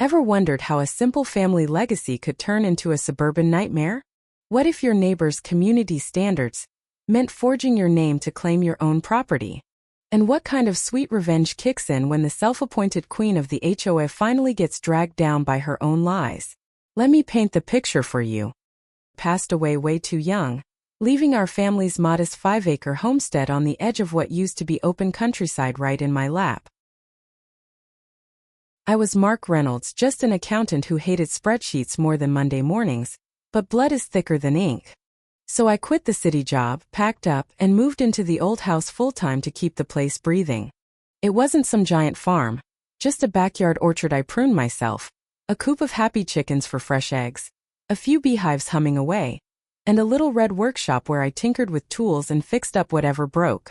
Ever wondered how a simple family legacy could turn into a suburban nightmare? What if your neighbor's community standards meant forging your name to claim your own property? And what kind of sweet revenge kicks in when the self-appointed queen of the HOA finally gets dragged down by her own lies? Let me paint the picture for you. Passed away way too young, leaving our family's modest 5-acre homestead on the edge of what used to be open countryside right in my lap. I was Mark Reynolds, just an accountant who hated spreadsheets more than Monday mornings, but blood is thicker than ink. So I quit the city job, packed up, and moved into the old house full-time to keep the place breathing. It wasn't some giant farm, just a backyard orchard I pruned myself, a coop of happy chickens for fresh eggs, a few beehives humming away, and a little red workshop where I tinkered with tools and fixed up whatever broke.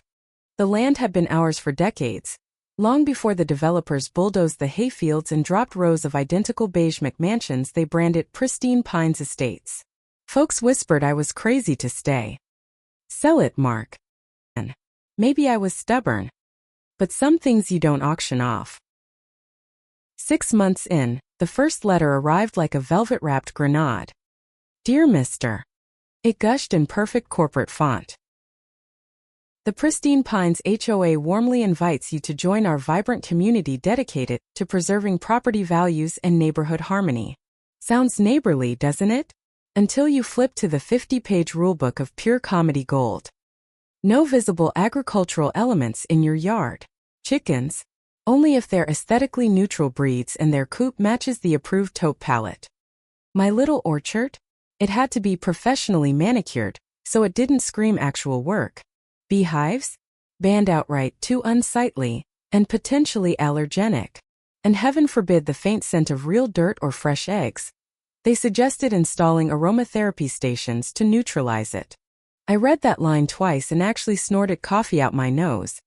The land had been ours for decades, long before the developers bulldozed the hayfields and dropped rows of identical beige McMansions they branded pristine Pines Estates. Folks whispered I was crazy to stay. Sell it, Mark. And maybe I was stubborn. But some things you don't auction off. 6 months in, the first letter arrived like a velvet-wrapped grenade. Dear Mr. It gushed in perfect corporate font. The Pristine Pines HOA warmly invites you to join our vibrant community dedicated to preserving property values and neighborhood harmony. Sounds neighborly, doesn't it? Until you flip to the 50-page rulebook of pure comedy gold. No visible agricultural elements in your yard. Chickens, only if they're aesthetically neutral breeds and their coop matches the approved taupe palette. My little orchard? It had to be professionally manicured, so it didn't scream actual work. Beehives? Banned outright, too unsightly, and potentially allergenic. And heaven forbid the faint scent of real dirt or fresh eggs. They suggested installing aromatherapy stations to neutralize it. I read that line twice and actually snorted coffee out my nose.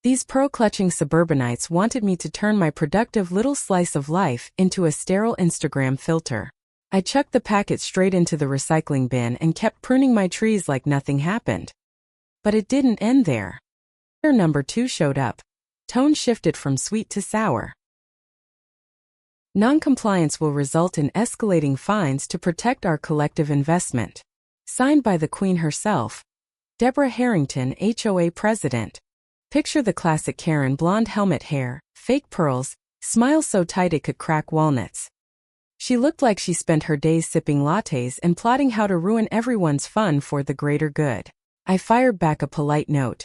These pearl-clutching suburbanites wanted me to turn my productive little slice of life into a sterile Instagram filter. I chucked the packet straight into the recycling bin and kept pruning my trees like nothing happened. But it didn't end there. Letter number 2 showed up. Tone shifted from sweet to sour. Noncompliance will result in escalating fines to protect our collective investment. Signed by the Queen herself, Deborah Harrington, HOA President. Picture the classic Karen blonde helmet hair, fake pearls, smile so tight it could crack walnuts. She looked like she spent her days sipping lattes and plotting how to ruin everyone's fun for the greater good. I fired back a polite note.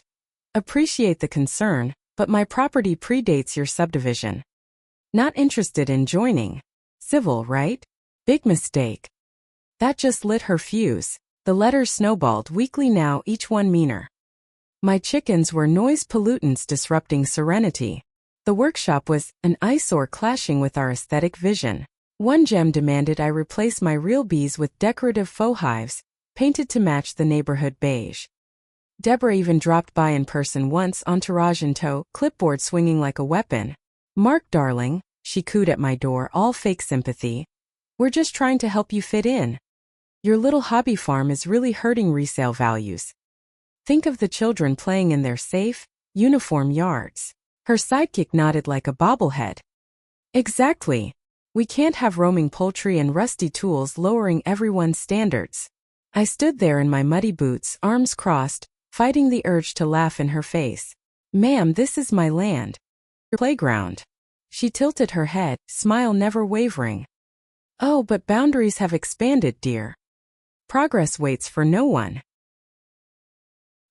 Appreciate the concern, but my property predates your subdivision. Not interested in joining. Civil, right? Big mistake. That just lit her fuse. The letters snowballed weekly, now each one meaner. My chickens were noise pollutants disrupting serenity. The workshop was an eyesore clashing with our aesthetic vision. One gem demanded I replace my real bees with decorative faux hives, painted to match the neighborhood beige. Deborah even dropped by in person once, entourage in tow, clipboard swinging like a weapon. Mark, darling, she cooed at my door, all fake sympathy. We're just trying to help you fit in. Your little hobby farm is really hurting resale values. Think of the children playing in their safe, uniform yards. Her sidekick nodded like a bobblehead. Exactly. We can't have roaming poultry and rusty tools lowering everyone's standards. I stood there in my muddy boots, arms crossed, fighting the urge to laugh in her face. Ma'am, this is my land. Your playground. She tilted her head, smile never wavering. Oh, but boundaries have expanded, dear. Progress waits for no one.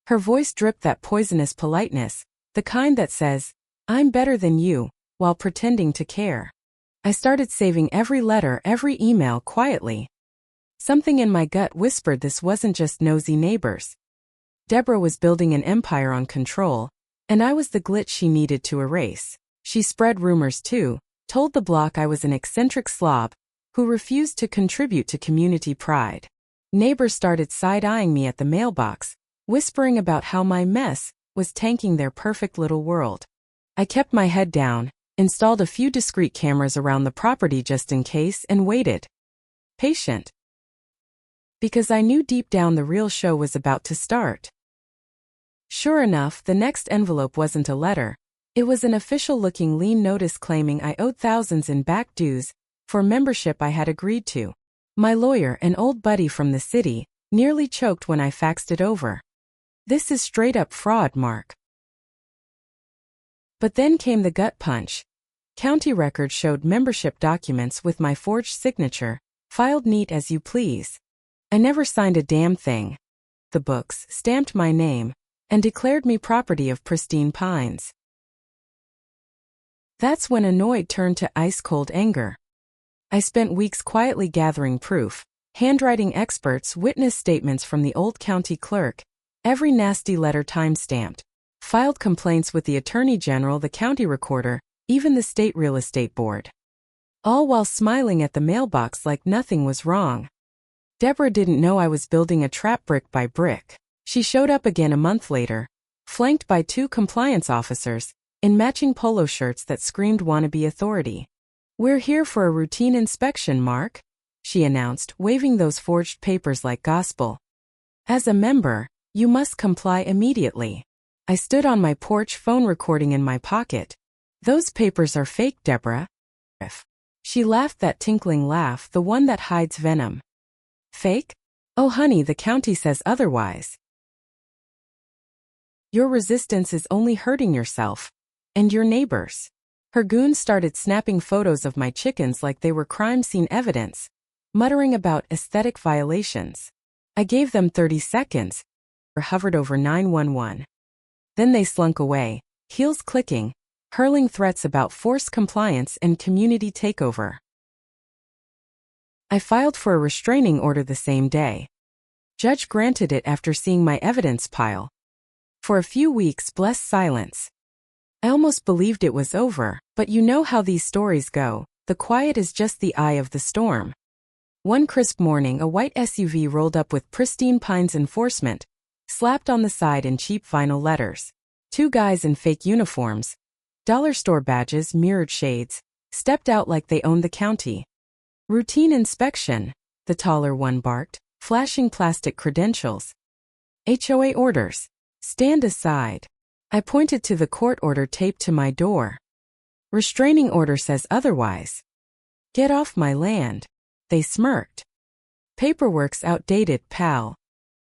Her voice dripped that poisonous politeness, the kind that says, I'm better than you, while pretending to care. I started saving every letter, every email quietly. Something in my gut whispered this wasn't just nosy neighbors. Deborah was building an empire on control, and I was the glitch she needed to erase. She spread rumors too, told the block I was an eccentric slob who refused to contribute to community pride. Neighbors started side-eyeing me at the mailbox, whispering about how my mess was tanking their perfect little world. I kept my head down, installed a few discreet cameras around the property just in case, and waited. Patient. Because I knew deep down the real show was about to start. Sure enough, the next envelope wasn't a letter. It was an official-looking lien notice claiming I owed thousands in back dues for membership I had agreed to. My lawyer, an old buddy from the city, nearly choked when I faxed it over. This is straight up fraud, Mark. But then came the gut punch. County records showed membership documents with my forged signature, filed neat as you please. I never signed a damn thing. The books stamped my name and declared me property of Pristine Pines. That's when annoyed turned to ice-cold anger. I spent weeks quietly gathering proof, handwriting experts' witness statements from the old county clerk, every nasty letter time-stamped, filed complaints with the attorney general, the county recorder, even the state real estate board. All while smiling at the mailbox like nothing was wrong. Deborah didn't know I was building a trap brick by brick. She showed up again a month later, flanked by 2 compliance officers, in matching polo shirts that screamed wannabe authority. "We're here for a routine inspection, Mark," she announced, waving those forged papers like gospel. "As a member, you must comply immediately." I stood on my porch, phone recording in my pocket. "Those papers are fake, Deborah." She laughed, that tinkling laugh, the one that hides venom. "Fake? Oh honey, the county says otherwise. Your resistance is only hurting yourself. And your neighbors." Her goons started snapping photos of my chickens like they were crime scene evidence, muttering about aesthetic violations. I gave them 30 seconds, or hovered over 911. Then they slunk away, heels clicking, hurling threats about forced compliance and community takeover. I filed for a restraining order the same day. Judge granted it after seeing my evidence pile. For a few weeks, blessed silence. I almost believed it was over, but you know how these stories go. The quiet is just the eye of the storm. One crisp morning, a white SUV rolled up with Pristine Pines enforcement, slapped on the side in cheap vinyl letters. 2 guys in fake uniforms, dollar store badges, mirrored shades, stepped out like they owned the county. "Routine inspection," the taller one barked, flashing plastic credentials. "HOA orders. Stand aside." I pointed to the court order taped to my door. "Restraining order says otherwise." "Get off my land." They smirked. "Paperwork's outdated, pal.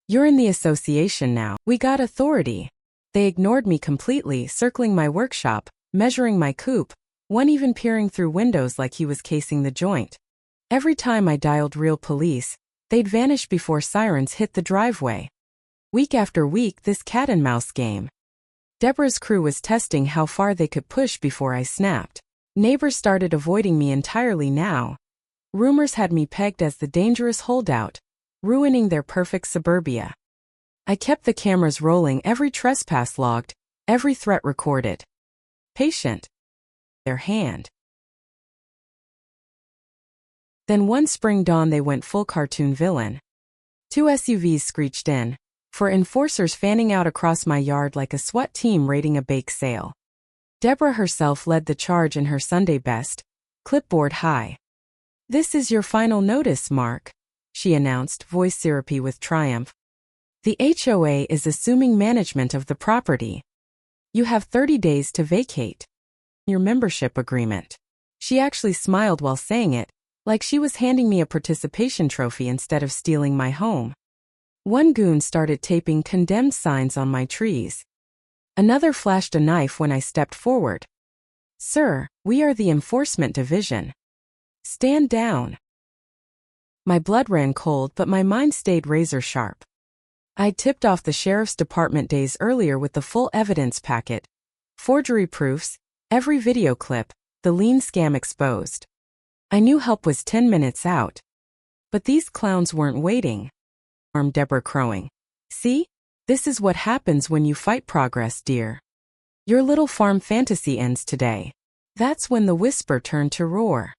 You're in the association now. We got authority." They ignored me completely, circling my workshop, measuring my coop, one even peering through windows like he was casing the joint. Every time I dialed real police, they'd vanish before sirens hit the driveway. Week after week, this cat-and-mouse game. Deborah's crew was testing how far they could push before I snapped. Neighbors started avoiding me entirely now. Rumors had me pegged as the dangerous holdout, ruining their perfect suburbia. I kept the cameras rolling, every trespass logged, every threat recorded. Patient. Their hand. Then one spring dawn they went full cartoon villain. 2 SUVs screeched in, for enforcers fanning out across my yard like a SWAT team raiding a bake sale. Deborah herself led the charge in her Sunday best, clipboard high. "This is your final notice, Mark," she announced, voice syrupy with triumph. "The HOA is assuming management of the property. You have 30 days to vacate your membership agreement." She actually smiled while saying it, like she was handing me a participation trophy instead of stealing my home. One goon started taping condemned signs on my trees. Another flashed a knife when I stepped forward. "Sir, we are the enforcement division. Stand down." My blood ran cold, but my mind stayed razor sharp. I'd tipped off the sheriff's department days earlier with the full evidence packet, forgery proofs, every video clip, the lien scam exposed. I knew help was 10 minutes out. But these clowns weren't waiting. Armed Deborah crowing. "See? This is what happens when you fight progress, dear. Your little farm fantasy ends today." That's when the whisper turned to roar.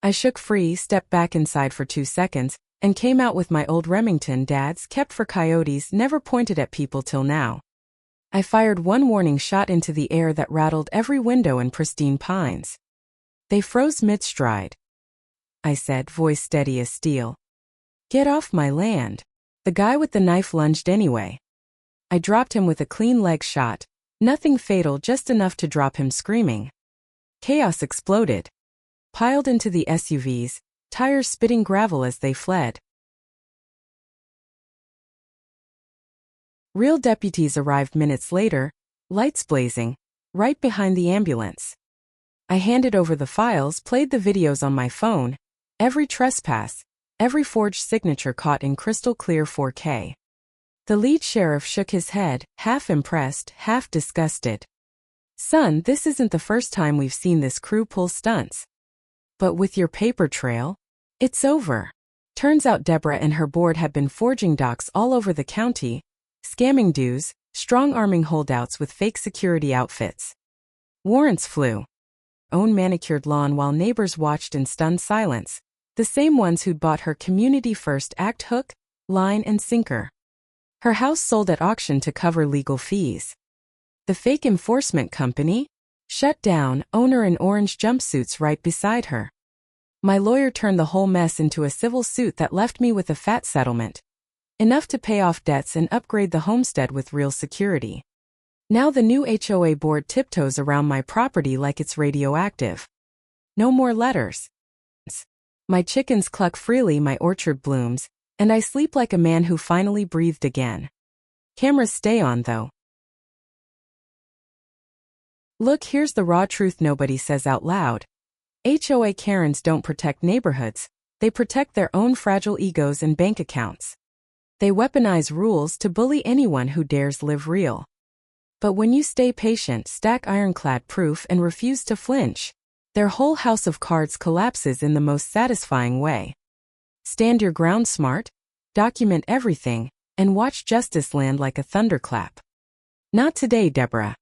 I shook free, stepped back inside for 2 seconds, and came out with my old Remington dad's kept for coyotes, never pointed at people till now. I fired one warning shot into the air that rattled every window in Pristine Pines. They froze mid-stride. I said, voice steady as steel. "Get off my land." The guy with the knife lunged anyway. I dropped him with a clean leg shot, nothing fatal, just enough to drop him screaming. Chaos exploded. piled into the SUVs, tires spitting gravel as they fled. Real deputies arrived minutes later, lights blazing, right behind the ambulance. I handed over the files, played the videos on my phone, every trespass, every forged signature caught in crystal clear 4K. The lead sheriff shook his head, half impressed, half disgusted. "Son, this isn't the first time we've seen this crew pull stunts. But with your paper trail, it's over." Turns out Deborah and her board had been forging docs all over the county, scamming dues, strong-arming holdouts with fake security outfits. Warrants flew. Own manicured lawn while neighbors watched in stunned silence, the same ones who'd bought her Community First Act hook, line and sinker. Her house sold at auction to cover legal fees. The fake enforcement company? Shut down, owner in orange jumpsuits right beside her. My lawyer turned the whole mess into a civil suit that left me with a fat settlement. Enough to pay off debts and upgrade the homestead with real security. Now the new HOA board tiptoes around my property like it's radioactive. No more letters. My chickens cluck freely, my orchard blooms, and I sleep like a man who finally breathed again. Cameras stay on though. Look, here's the raw truth nobody says out loud. HOA Karens don't protect neighborhoods, they protect their own fragile egos and bank accounts. They weaponize rules to bully anyone who dares live real. But when you stay patient, stack ironclad proof, and refuse to flinch, their whole house of cards collapses in the most satisfying way. Stand your ground smart, document everything, and watch justice land like a thunderclap. Not today, Deborah.